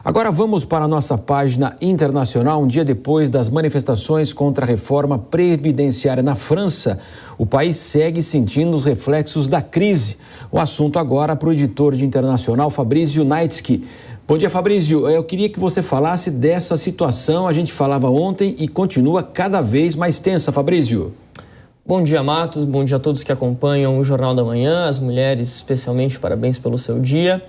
Agora vamos para a nossa página internacional. Um dia depois das manifestações contra a reforma previdenciária na França, o país segue sentindo os reflexos da crise. O assunto agora para o editor de internacional, Fabrício Naitsky. Bom dia, Fabrício. Eu queria que você falasse dessa situação. A gente falava ontem e continua cada vez mais tensa, Fabrício. Bom dia, Matos. Bom dia a todos que acompanham o Jornal da Manhã, as mulheres especialmente, parabéns pelo seu dia.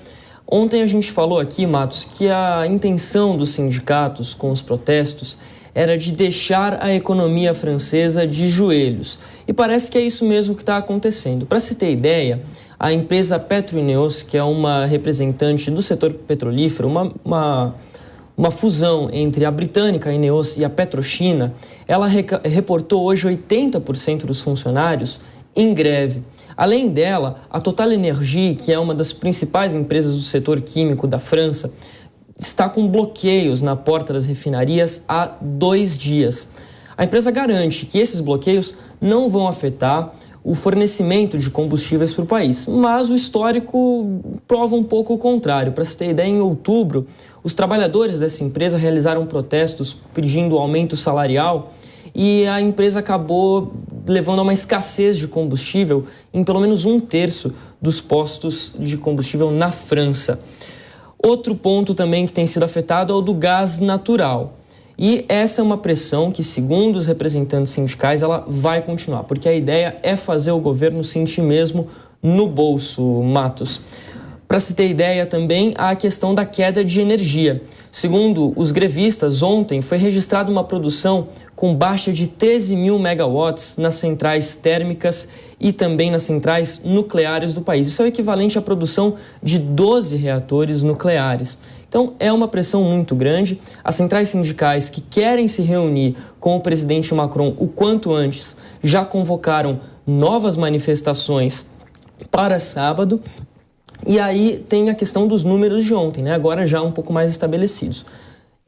Ontem a gente falou aqui, Matos, que a intenção dos sindicatos com os protestos era de deixar a economia francesa de joelhos. E parece que é isso mesmo que está acontecendo. Para se ter ideia, a empresa PetroIneos, que é uma representante do setor petrolífero, uma fusão entre a britânica Ineos e a Petrochina, ela reportou hoje 80% dos funcionários em greve. Além dela, a TotalEnergies, que é uma das principais empresas do setor químico da França, está com bloqueios na porta das refinarias há 2 dias. A empresa garante que esses bloqueios não vão afetar o fornecimento de combustíveis para o país, mas o histórico prova um pouco o contrário. Para se ter ideia, em outubro, os trabalhadores dessa empresa realizaram protestos pedindo aumento salarial e a empresa acabou levando a uma escassez de combustível em pelo menos 1/3 dos postos de combustível na França. Outro ponto também que tem sido afetado é o do gás natural. E essa é uma pressão que, segundo os representantes sindicais, ela vai continuar, porque a ideia é fazer o governo sentir mesmo no bolso, Matos. Para se ter ideia também, há a questão da queda de energia. Segundo os grevistas, ontem foi registrada uma produção com baixa de 13 mil megawatts nas centrais térmicas e também nas centrais nucleares do país. Isso é o equivalente à produção de 12 reatores nucleares. Então, é uma pressão muito grande. As centrais sindicais que querem se reunir com o presidente Macron o quanto antes já convocaram novas manifestações para sábado. E aí tem a questão dos números de ontem, né? Agora já um pouco mais estabelecidos.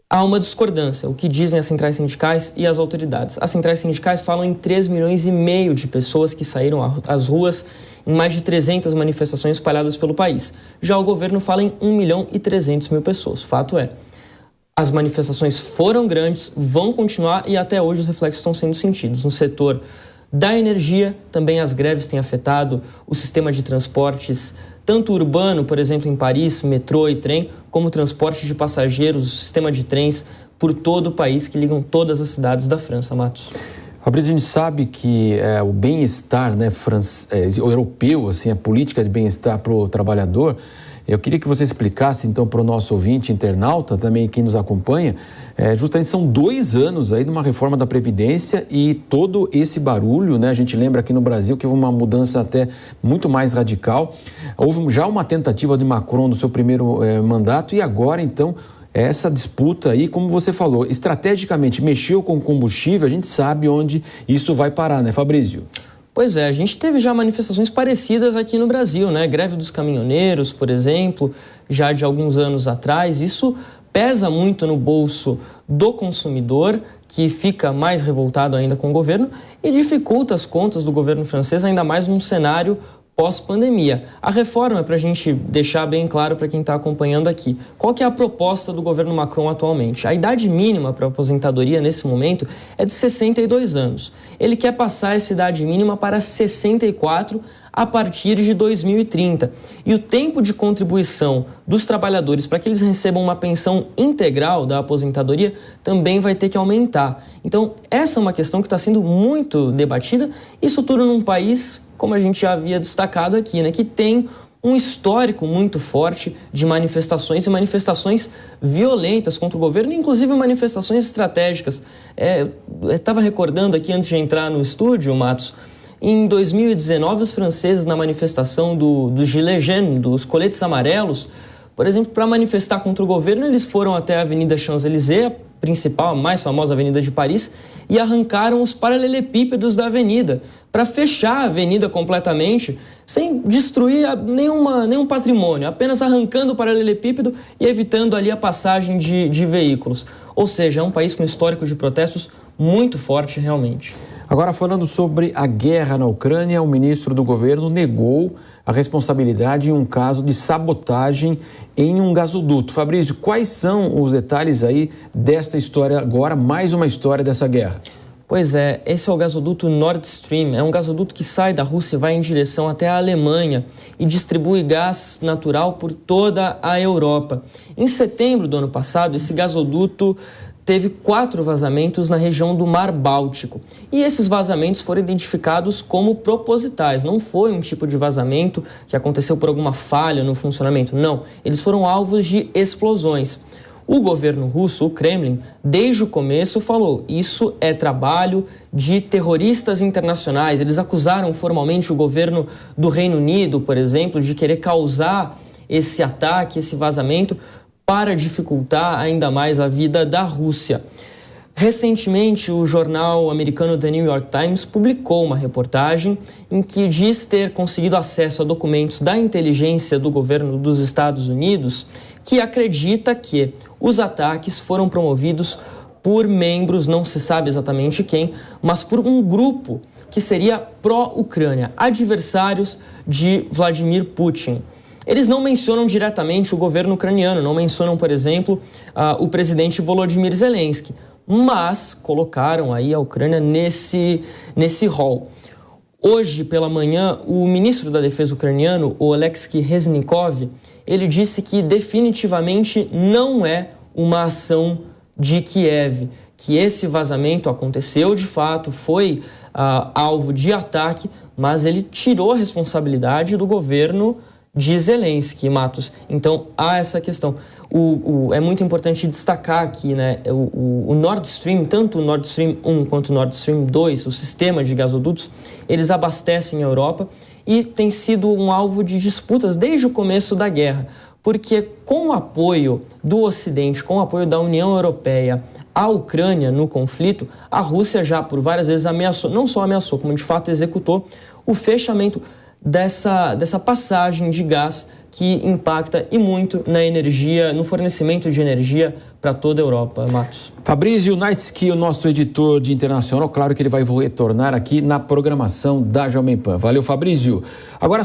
Há uma discordância, o que dizem as centrais sindicais e as autoridades. As centrais sindicais falam em 3,5 milhões de pessoas que saíram às ruas em mais de 300 manifestações espalhadas pelo país. Já o governo fala em 1.300.000 pessoas. Fato é, as manifestações foram grandes, vão continuar e até hoje os reflexos estão sendo sentidos. No setor da energia, também as greves têm afetado o sistema de transportes, tanto urbano, por exemplo, em Paris, metrô e trem, como transporte de passageiros, o sistema de trens por todo o país que ligam todas as cidades da França, Matos. Fabrício, a gente sabe que o bem-estar, né, europeu, assim, a política de bem-estar para o trabalhador. Eu queria que você explicasse, então, para o nosso ouvinte internauta, também quem nos acompanha, justamente são 2 anos aí de uma reforma da Previdência e todo esse barulho, né? A gente lembra aqui no Brasil que houve uma mudança até muito mais radical. Houve já uma tentativa de Macron no seu primeiro mandato e agora, então, essa disputa aí, como você falou, estrategicamente mexeu com o combustível, a gente sabe onde isso vai parar, né, Fabrício? Pois é, a gente teve já manifestações parecidas aqui no Brasil, né? Greve dos caminhoneiros, por exemplo, já de alguns anos atrás. Isso pesa muito no bolso do consumidor, que fica mais revoltado ainda com o governo e dificulta as contas do governo francês, ainda mais num cenário pós-pandemia. A reforma, para a gente deixar bem claro para quem está acompanhando aqui, qual que é a proposta do governo Macron atualmente? A idade mínima para a aposentadoria nesse momento é de 62 anos. Ele quer passar essa idade mínima para 64 a partir de 2030. E o tempo de contribuição dos trabalhadores para que eles recebam uma pensão integral da aposentadoria também vai ter que aumentar. Então, essa é uma questão que está sendo muito debatida, isso tudo num país, como a gente já havia destacado aqui, né, que tem um histórico muito forte de manifestações e manifestações violentas contra o governo, inclusive manifestações estratégicas. Eu estava recordando aqui antes de entrar no estúdio, Matos, em 2019 os franceses na manifestação do Gilets jaunes, dos coletes amarelos, por exemplo, para manifestar contra o governo, eles foram até a Avenida Champs-Élysées, a principal, a mais famosa avenida de Paris, e arrancaram os paralelepípedos da avenida para fechar a avenida completamente, sem destruir nenhum patrimônio, apenas arrancando o paralelepípedo e evitando ali a passagem de veículos. Ou seja, é um país com histórico de protestos muito forte realmente. Agora, falando sobre a guerra na Ucrânia, o ministro do governo negou a responsabilidade em um caso de sabotagem em um gasoduto. Fabrício, quais são os detalhes aí desta história agora, mais uma história dessa guerra? Pois é, esse é o gasoduto Nord Stream, é um gasoduto que sai da Rússia e vai em direção até a Alemanha e distribui gás natural por toda a Europa. Em setembro do ano passado, esse gasoduto teve 4 vazamentos na região do Mar Báltico. E esses vazamentos foram identificados como propositais. Não foi um tipo de vazamento que aconteceu por alguma falha no funcionamento. Não, eles foram alvos de explosões. O governo russo, o Kremlin, desde o começo falou: isso é trabalho de terroristas internacionais. Eles acusaram formalmente o governo do Reino Unido, por exemplo, de querer causar esse ataque, esse vazamento, para dificultar ainda mais a vida da Rússia. Recentemente, o jornal americano The New York Times publicou uma reportagem em que diz ter conseguido acesso a documentos da inteligência do governo dos Estados Unidos, que acredita que os ataques foram promovidos por membros, não se sabe exatamente quem, mas por um grupo que seria pró-Ucrânia, adversários de Vladimir Putin. Eles não mencionam diretamente o governo ucraniano, não mencionam, por exemplo, o presidente Volodymyr Zelensky, mas colocaram aí a Ucrânia nesse rol. Hoje, pela manhã, o ministro da Defesa ucraniano, o Oleksiy Reznikov, ele disse que definitivamente não é uma ação de Kiev, que esse vazamento aconteceu de fato, foi alvo de ataque, mas ele tirou a responsabilidade do governo de Zelensky, Matos. Então, há essa questão. É muito importante destacar aqui, né, o Nord Stream, tanto o Nord Stream 1 quanto o Nord Stream 2, o sistema de gasodutos, eles abastecem a Europa e tem sido um alvo de disputas desde o começo da guerra, porque com o apoio do Ocidente, com o apoio da União Europeia à Ucrânia no conflito, a Rússia já por várias vezes ameaçou, não só ameaçou, como de fato executou o fechamento dessa passagem de gás que impacta e muito na energia, no fornecimento de energia para toda a Europa, Matos. Fabrício Naitsky, o nosso editor de internacional, claro que ele vai retornar aqui na programação da Jovem Pan. Valeu, Fabrício. Agora